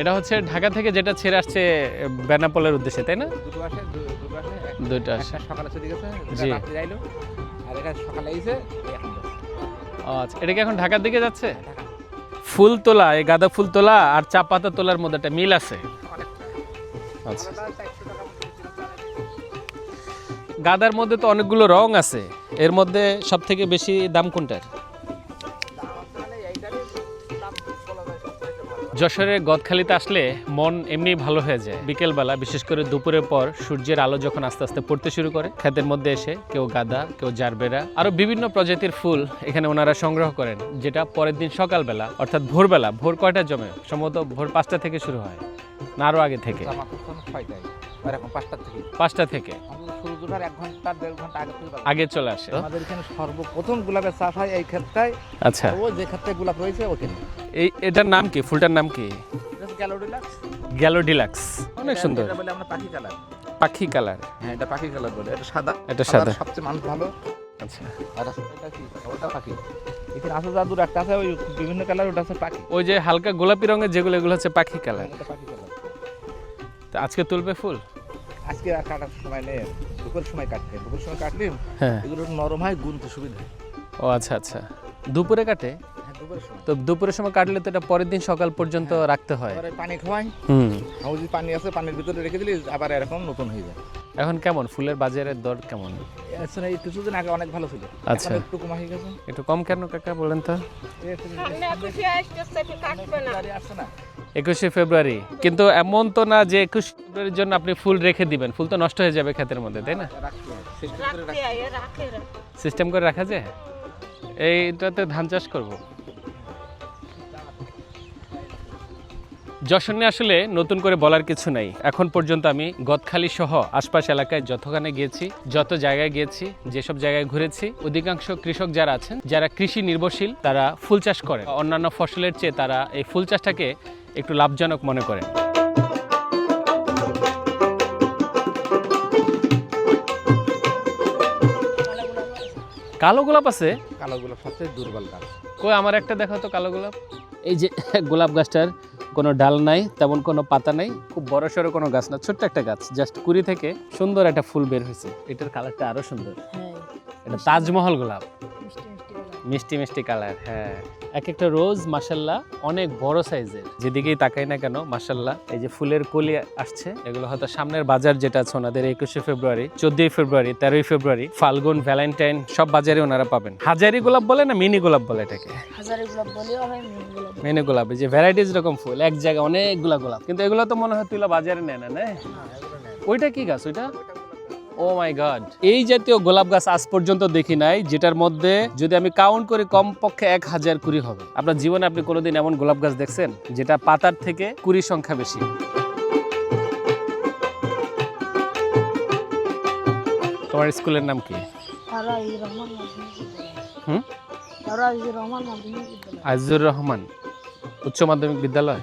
এটা হচ্ছে ঢাকা থেকে যেটা ছেড়ে আসছে বেনাপোলের উদ্দেশ্যে, তাই না? দুটো আসে সকালে চলে গেছে, জি। রাত্রে যাইলো, আর এটা সকালে আইছে এখন যাচ্ছে। আচ্ছা, এটা কি এখন ঢাকার দিকে যাচ্ছে? ফুল তোলা, এই গাঁদা ফুল তোলা আর চা পাতা তোলার মধ্যে একটা মিল আছে। আচ্ছা, গাঁদার মধ্যে তো অনেকগুলো রং আছে, এর মধ্যে সব থেকে বেশি দাম কোনটার? যশোরে গদখালিতে আসলে মন এমনি ভালো হয়ে যায়। বিকেলবেলা বিশেষ করে দুপুরের পর সূর্যের আলো যখন আস্তে আস্তে পড়তে শুরু করে, ক্ষেতের মধ্যে এসে কেউ গাঁদা, কেউ জারবেরা, আরো বিভিন্ন প্রজাতির ফুল এখানে ওনারা সংগ্রহ করেন, যেটা পরের দিন সকালবেলা অর্থাৎ ভোরবেলা, ভোর কয়টা জমে? সম্ভবত ভোর 5টা থেকে শুরু হয় না আরো আগে থেকে? 5টা থেকে আগে চলে আসে। আমাদের এখানে সর্বপ্রথম গোলাপের চাষ হয় এই ক্ষেত্রে। আচ্ছা, ও যে ক্ষেত্রে গোলাপ রয়েছে ওখানে। এটার নাম কি? ফুলটার নাম কি? গ্যালো ডিলাক্স। অনেক সুন্দর। এটা বলে আমরা পাখি কালার। পাখি কালার? হ্যাঁ, এটা পাখি কালার বলে। এটা সাদা। এটা সাদা। সবচেয়ে মানুষ ভালো। আচ্ছা, আর এটা কি? ওটা পাখি। এখানে আসল জাদুর একটা আছে, ওই বিভিন্ন কালার, ওটা আছে পাখি। ওই যে হালকা গোলাপি রঙের যেগুলো, এগুলো হচ্ছে পাখি কালার। এটা পাখি কালার। তো আজকে তুলবে ফুল? আজকে আর কাটার সময় নেই, দুপুরের সময় কাটতে। দুপুরের সময় কাটলে হ্যাঁ। এগুলো নরম হয়, গুনতে সুবিধা হয়। ও আচ্ছা আচ্ছা, দুপুরে কাটে? হ্যাঁ, দুপুরের সময়। তো দুপুরের সময় কাটলে তো এটা পরের দিন সকাল পর্যন্ত রাখতে হয়। পরে পানি খাওয়াই। হুম। হাউজি পানি আছে, পানির ভিতরে রেখে দিলে আবার এরকম নতুন হয়ে যায়। এখন কেমন ফুলের বাজারের দর কেমন? আচ্ছা, এই কিছুদিন আগে অনেক ভালো ছিল। আচ্ছা। এখন একটু কমা হয়ে গেছে। একটু কম কেন কাকা বলেন তো? আসছে না। 21শে ফেব্রুয়ারি, কিন্তু এমন তো না যে 21শে ফেব্রুয়ারির জন্য আপনি ফুল রেখে দিবেন, ফুল তো নষ্ট হয়ে যাবে ক্ষেতের মধ্যে, তাই না? রাখতে হয়। সিস্টেম করে রাখতে হয়। সিস্টেম করে রাখা যায়। এইটাতে ধান চাষ করব। যশোর নিয়ে আসলে নতুন করে বলার কিছু নাই। এখন পর্যন্ত আমি গদখালি সহ আশপাশ এলাকায় যতখানে গিয়েছি, যত জায়গায় গিয়েছি, যেসব জায়গায় ঘুরেছি, অধিকাংশ কৃষক যারা আছেন, যারা কৃষি নির্ভরশীল, তারা ফুল চাষ করে। অন্যান্য ফসলের চেয়ে তারা এই ফুল চাষটাকে একটু লাভজনক মনে করেন। কালো গোলাপ আছে? কালো গোলাপ সবচেয়ে দুর্বল গাছ। কই আমার একটা দেখাও তো কালো গোলাপ। এই যে গোলাপ গাছটার কোনো ডাল নাই, তেমন কোনো পাতা নাই, খুব বড় সড়ো কোনো গাছ না, ছোট্ট একটা গাছ, জাস্ট কুড়ি থেকে সুন্দর একটা ফুল বের হয়েছে। এটার কালারটা আরো সুন্দর। এটা তাজমহল গোলাপ, মিষ্টি মিষ্টি কালার। হ্যাঁ, এক একটা রোজ মাশাল্লাহ অনেক বড় সাইজের, যেদিকেই তাকাই না কেন মাশাল্লাহ। এই যে ফুলের কলি আসছে, এগুলো হয়তো সামনের বাজার যেটা আছে ওনাদের 21শে ফেব্রুয়ারি, 14ই ফেব্রুয়ারি, 13ই ফেব্রুয়ারি, ফাল্গুন, ভ্যালেন্টাইন সব বাজারে ওনারা পাবেন। হাজারি গোলাপ বলে না মিনি গোলাপ বলে এটাকে? হাজারি গোলাপ বলেও হয়, মিনি গোলাপ। মিনি গোলাপ, এই যে ভ্যারাইটিস রকম ফুল, এক জায়গায় অনেকগুলা গোলাপ, কিন্তু এগুলো তো মনে হয় তুইলা বাজারে নেয় না। ওইটা কি গাছ? ওইটা ও মাই গড, এই জাতীয় গোলাপ গাছ আজ পর্যন্ত দেখি নাই যেটার মধ্যে যদি আমি কাউন্ট করি কমপক্ষে 1000 কুড়ি হবে। আপনার জীবনে আপনি কোনোদিন এমন গোলাপ গাছ দেখছেন যেটা পাতার থেকে কুড়ি সংখ্যা বেশি? তোমার স্কুলের নাম কি? আজিজুর রহমান উচ্চ মাধ্যমিক বিদ্যালয়।